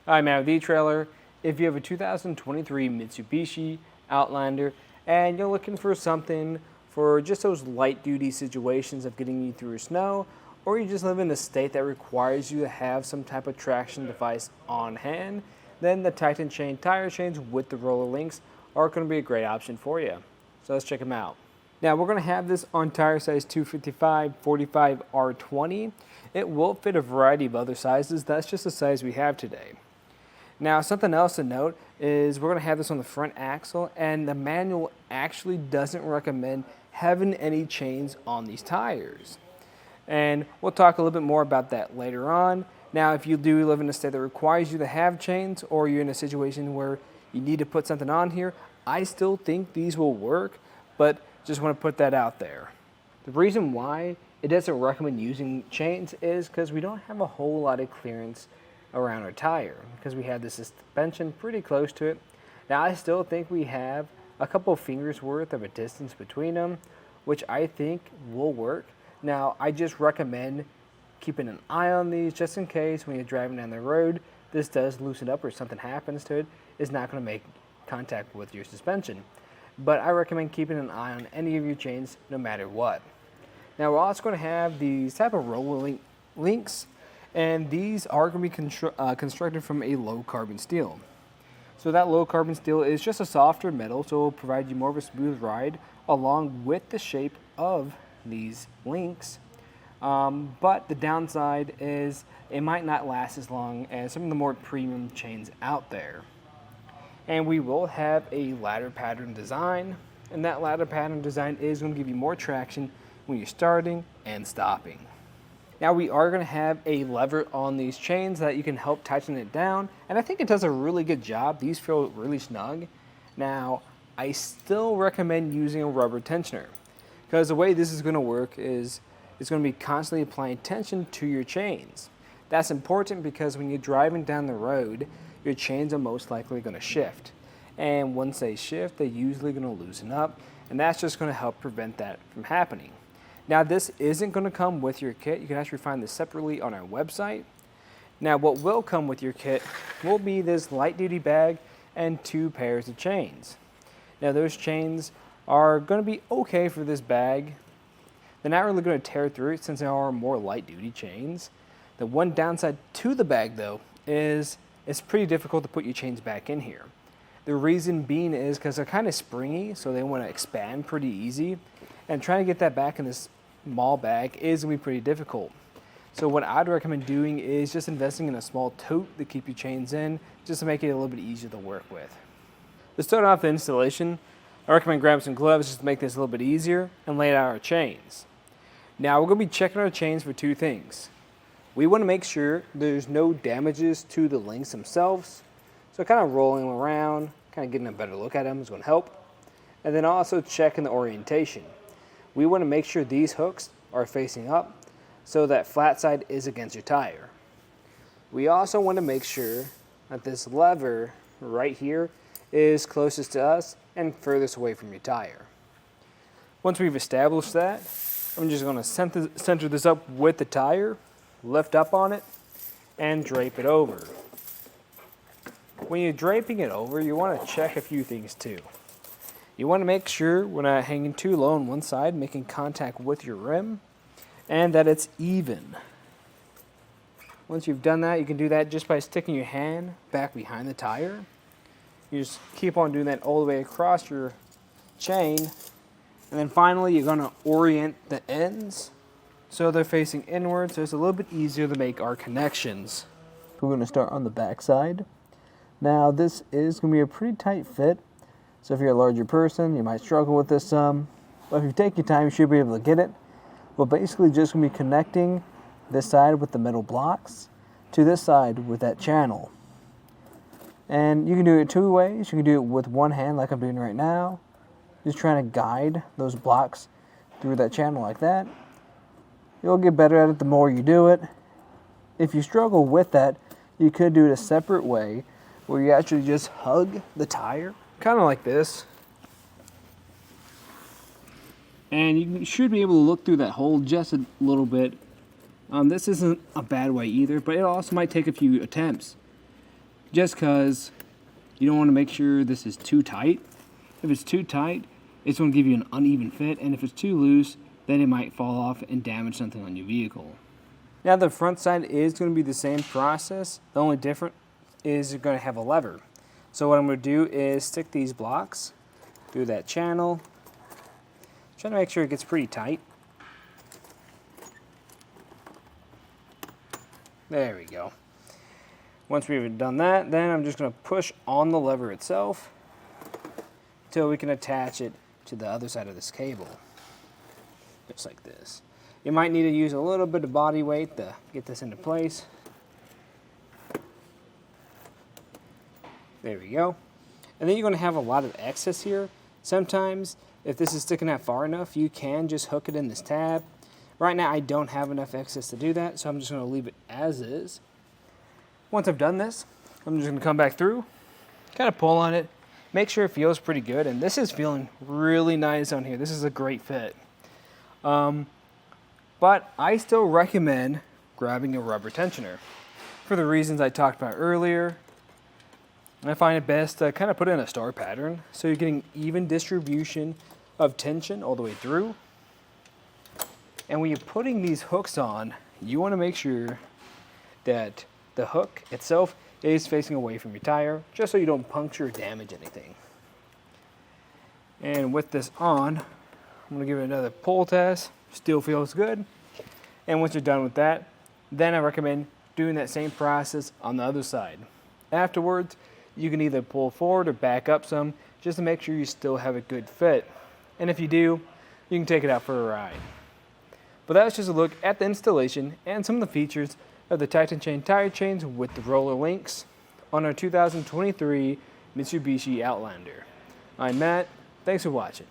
Hi, Matt with eTrailer. If you have a 2023 Mitsubishi Outlander and you're looking for something for just those light duty situations of getting you through snow, or you just live in a state that requires you to have some type of traction device on hand, then the Titan Chain tire chains with the roller links are going to be a great option for you. So let's check them out. Now we're going to have this on tire size 255, 45, R20. It will fit a variety of other sizes. That's just the size we have today. Now, something else to note is we're going to have this on the front axle, and the manual actually doesn't recommend having any chains on these tires. And we'll talk a little bit more about that later on. Now, if you do live in a state that requires you to have chains, or you're in a situation where you need to put something on here, I still think these will work, but just want to put that out there. The reason why it doesn't recommend using chains is because we don't have a whole lot of clearance around our tire because we have the suspension pretty close to it. Now I still think we have a couple fingers worth of a distance between them, which I think will work. Now I just recommend keeping an eye on these just in case when you're driving down the road this does loosen up or something happens to it. It's not going to make contact with your suspension. But I recommend keeping an eye on any of your chains no matter what. Now we're also going to have these type of roller links, and these are going to be constructed from a low carbon steel. So that low carbon steel is just a softer metal, so it will provide you more of a smooth ride along with the shape of these links. But the downside is it might not last as long as some of the more premium chains out there. And we will have a ladder pattern design, and that ladder pattern design is going to give you more traction when you're starting and stopping. Now we are going to have a lever on these chains that you can help tighten it down, and I think it does a really good job. These feel really snug. Now I still recommend using a rubber tensioner because the way this is going to work is it's going to be constantly applying tension to your chains. That's important because when you're driving down the road, your chains are most likely going to shift. And once they shift, they're usually going to loosen up, and that's just going to help prevent that from happening. Now this isn't going to come with your kit. You can actually find this separately on our website. Now what will come with your kit will be this light duty bag and 2 pairs of chains. Now those chains are going to be okay for this bag. They're not really going to tear through it since they are more light duty chains. The one downside to the bag though is it's pretty difficult to put your chains back in here. The reason being is because they're kind of springy, so they want to expand pretty easy, and trying to get that back in this small bag is going to be pretty difficult. So what I'd recommend doing is just investing in a small tote to keep your chains in, just to make it a little bit easier to work with. To start off the installation, I recommend grabbing some gloves just to make this a little bit easier and lay out our chains. Now we're going to be checking our chains for 2 things. We want to make sure there's no damages to the links themselves, so kind of rolling them around, kind of getting a better look at them is going to help. And then also checking the orientation. We want to make sure these hooks are facing up so that flat side is against your tire. We also want to make sure that this lever right here is closest to us and furthest away from your tire. Once we've established that, I'm just going to center this up with the tire, lift up on it, and drape it over. When you're draping it over, you want to check a few things too. You want to make sure we're not hanging too low on one side, making contact with your rim, and that it's even. Once you've done that, you can do that just by sticking your hand back behind the tire. You just keep on doing that all the way across your chain. And then finally, you're going to orient the ends so they're facing inward, so it's a little bit easier to make our connections. We're going to start on the back side. Now, this is going to be a pretty tight fit. So if you're a larger person, you might struggle with this some. But if you take your time, you should be able to get it. We're basically just going to be connecting this side with the metal blocks to this side with that channel. And you can do it 2 ways. You can do it with one hand like I'm doing right now. Just trying to guide those blocks through that channel like that. You'll get better at it the more you do it. If you struggle with that, you could do it a separate way where you actually just hug the tire, kind of like this. And you should be able to look through that hole just a little bit. This isn't a bad way either, but it also might take a few attempts. just because you don't want to make sure this is too tight. If it's too tight, it's going to give you an uneven fit, and if it's too loose, then it might fall off and damage something on your vehicle. Now the front side is going to be the same process. The only difference is you're going to have a lever. So what I'm going to do is stick these blocks through that channel. Trying to make sure it gets pretty tight. There we go. Once we've done that, then I'm just going to push on the lever itself until we can attach it to the other side of this cable. Just like this. You might need to use a little bit of body weight to get this into place. There we go. And then you're going to have a lot of excess here. Sometimes, if this is sticking out far enough, you can just hook it in this tab. Right now, I don't have enough excess to do that, so I'm just going to leave it as is. Once I've done this, I'm just going to come back through, kind of pull on it, make sure it feels pretty good, and this is feeling really nice on here. This is a great fit. But I still recommend grabbing a rubber tensioner for the reasons I talked about earlier. I find it best to kind of put in a star pattern so you're getting even distribution of tension all the way through. And when you're putting these hooks on, you want to make sure that the hook itself is facing away from your tire, just so you don't puncture or damage anything. And with this on, I'm going to give it another pull test. Still feels good. And once you're done with that, then I recommend doing that same process on the other side. Afterwards, you can either pull forward or back up some just to make sure you still have a good fit. And if you do, you can take it out for a ride. But that was just a look at the installation and some of the features of the Titan Chain tire chains with the roller links on our 2023 Mitsubishi Outlander. I'm Matt. Thanks for watching.